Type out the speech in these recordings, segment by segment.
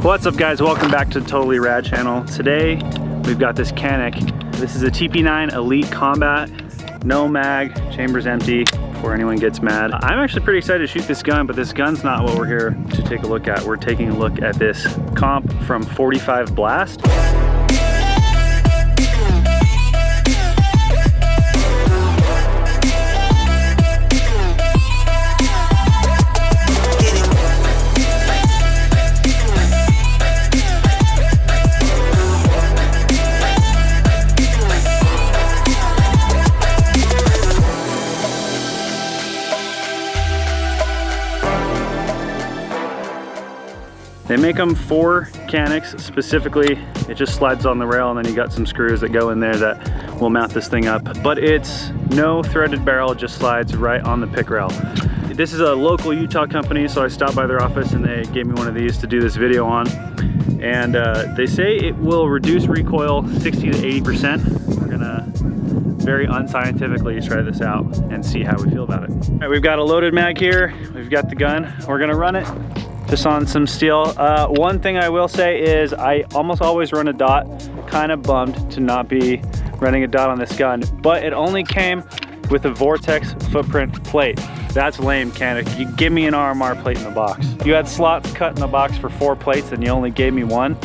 What's up guys, welcome back to the Totally Rad channel. Today we've got this Canik. This is a TP9 Elite Combat, no mag, chamber's empty before anyone gets mad. I'm actually pretty excited to shoot this gun, but this gun's not what we're here to take a look at. We're taking a look at this comp from 45 Blast. They make them for Caniks specifically. It just slides on the rail and then you got some screws that go in there that will mount this thing up. But it's no threaded barrel, it just slides right on the pick rail. This is a local Utah company, so I stopped by their office and they gave me one of these to do this video on. And they say it will reduce recoil 60 to 80%. We're gonna very unscientifically try this out and see how we feel about it. All right, we've got a loaded mag here. We've got the gun. We're gonna run it just on some steel. One thing I will say is I almost always run a dot. Kind of bummed to not be running a dot on this gun, but it only came with a Vortex footprint plate. That's lame, Canik. You give me an RMR plate in the box. You had slots cut in the box for 4 plates and you only gave me 1.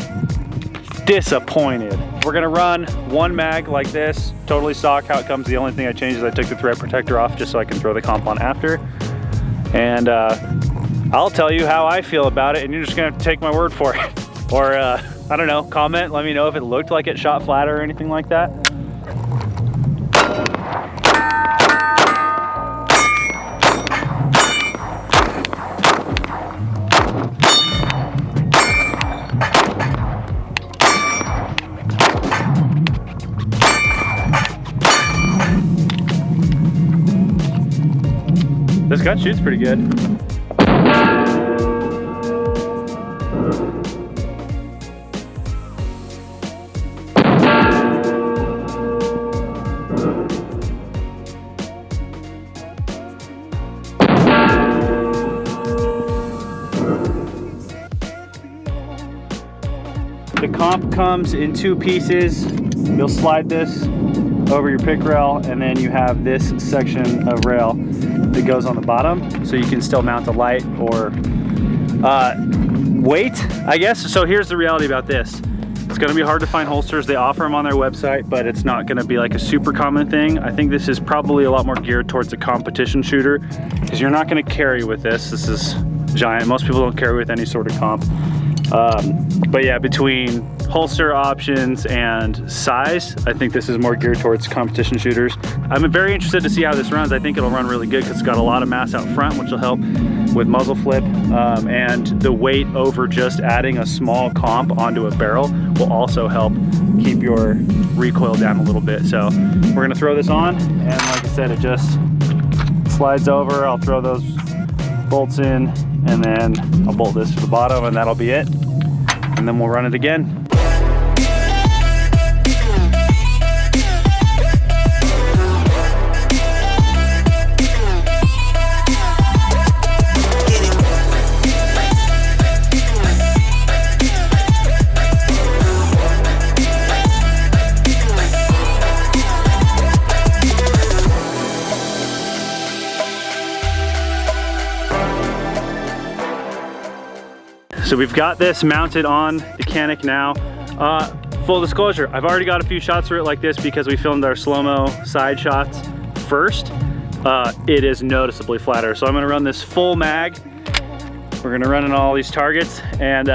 Disappointed. We're gonna run 1 mag like this, totally stock how it comes. The only thing I changed is I took the thread protector off just so I can throw the comp on after. And I'll tell you how I feel about it and you're just gonna have to take my word for it. Or, I don't know, comment, let me know if it looked like it shot flatter or anything like that. This gun shoots pretty good. The comp comes in 2 pieces. You'll slide this over your pick rail and then you have this section of rail that goes on the bottom so you can still mount a light or weight, I guess. So here's the reality about this. It's gonna be hard to find holsters. They offer them on their website, but it's not gonna be like a super common thing. I think this is probably a lot more geared towards a competition shooter because you're not gonna carry with this. This is giant. Most people don't carry with any sort of comp. But yeah, between holster options and size, I think this is more geared towards competition shooters. I'm very interested to see how this runs. I think it'll run really good because it's got a lot of mass out front, which will help with muzzle flip. And the weight over just adding a small comp onto a barrel will also help keep your recoil down a little bit. So we're gonna throw this on, and like I said, it just slides over. I'll throw those bolts in, and then I'll bolt this to the bottom, and that'll be it. And then we'll run it again. So we've got this mounted on the Canik now. Full disclosure, I've already got a few shots for it like this because we filmed our slow-mo side shots first. It is noticeably flatter. So I'm gonna run this full mag. We're gonna run in all these targets, and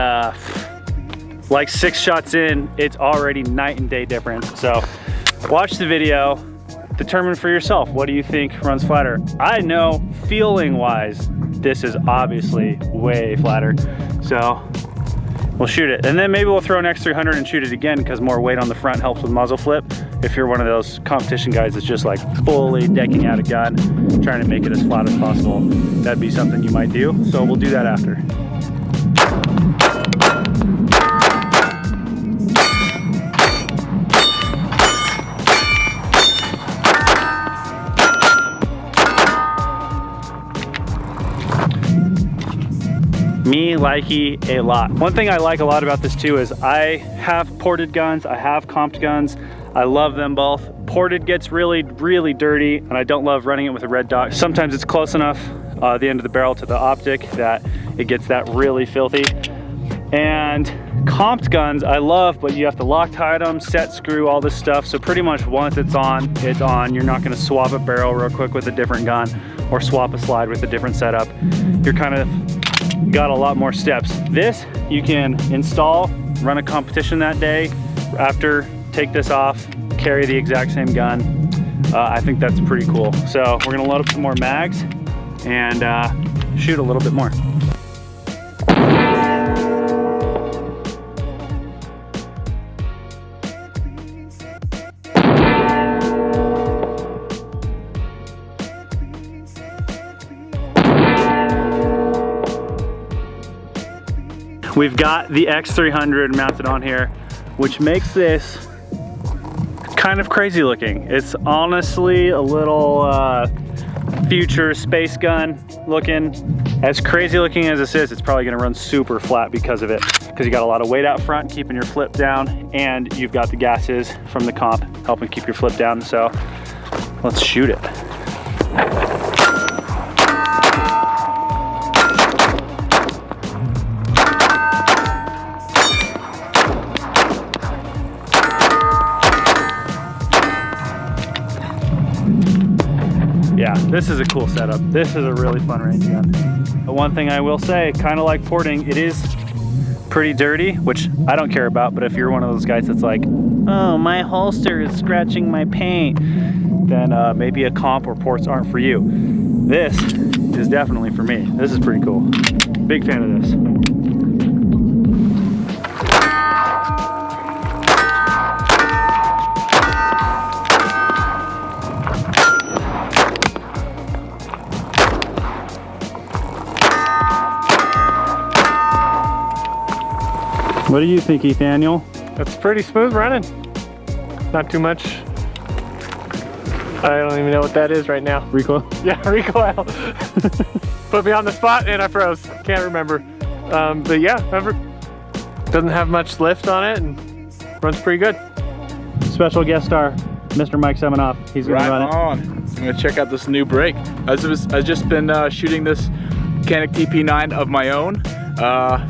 like 6 shots in, it's already night and day difference. So watch the video, determine for yourself, what do you think runs flatter? I know feeling-wise, this is obviously way flatter. So we'll shoot it. And then maybe we'll throw an X300 and shoot it again because more weight on the front helps with muzzle flip. If you're one of those competition guys that's just like fully decking out a gun, trying to make it as flat as possible, that'd be something you might do. So we'll do that after. Me likey a lot. One thing I like a lot about this too is I have ported guns, I have comped guns. I love them both. Ported gets really, really dirty, and I don't love running it with a red dot. Sometimes it's close enough the end of the barrel to the optic that it gets that really filthy. And comped guns I love, but you have to Loctite them, set screw, all this stuff. So pretty much once it's on, it's on. You're not gonna swap a barrel real quick with a different gun or swap a slide with a different setup. You're kind of got a lot more steps. This you can install, run a competition that day, after take this off, carry the exact same gun. I think that's pretty cool. So we're gonna load up some more mags and shoot a little bit more. We've got the X300 mounted on here, which makes this kind of crazy looking. It's honestly a little future space gun looking. As crazy looking as this is, it's probably gonna run super flat because of it, because you got a lot of weight out front keeping your flip down, and you've got the gases from the comp helping keep your flip down. So let's shoot it. Yeah, this is a cool setup. This is a really fun range gun. The one thing I will say, kind of like porting, it is pretty dirty, which I don't care about, but if you're one of those guys that's like, oh, my holster is scratching my paint, then maybe a comp or ports aren't for you. This is definitely for me. This is pretty cool. Big fan of this. What do you think, Ethaniel? That's pretty smooth running. Not too much. I don't even know what that is right now. Recoil? Yeah, recoil. Put me on the spot and I froze. Can't remember. But yeah, doesn't have much lift on it and runs pretty good. Special guest star, Mr. Mike Seminoff. He's gonna run it. I'm gonna check out this new brake. I've just been shooting this Canik TP9 of my own.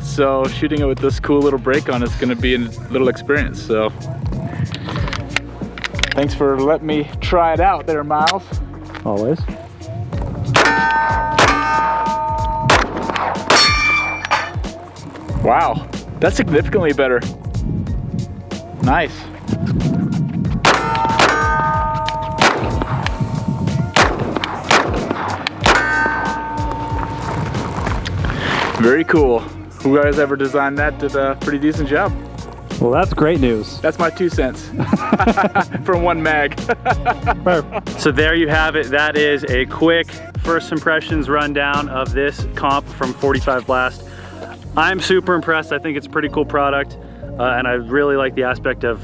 So shooting it with this cool little brake on is going to be a little experience. So thanks for letting me try it out there, Miles. Always. Wow, that's significantly better. Nice. Very cool. Who guys ever designed that did a pretty decent job. Well, that's great news. That's my 2 cents from one mag. So there you have it. That is a quick first impressions rundown of this comp from 45 Blast. I'm super impressed. I think it's a pretty cool product, and I really like the aspect of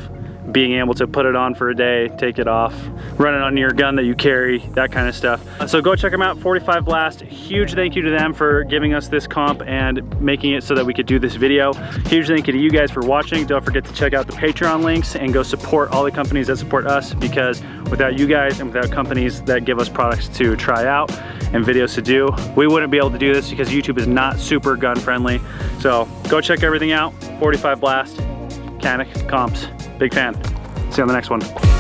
being able to put it on for a day, take it off, run it on your gun that you carry, that kind of stuff. So go check them out, 45 Blast. Huge thank you to them for giving us this comp and making it so that we could do this video. Huge thank you to you guys for watching. Don't forget to check out the Patreon links and go support all the companies that support us, because without you guys and without companies that give us products to try out and videos to do, we wouldn't be able to do this, because YouTube is not super gun friendly. So go check everything out, 45 Blast, Canik comps. Big fan. See you on the next one.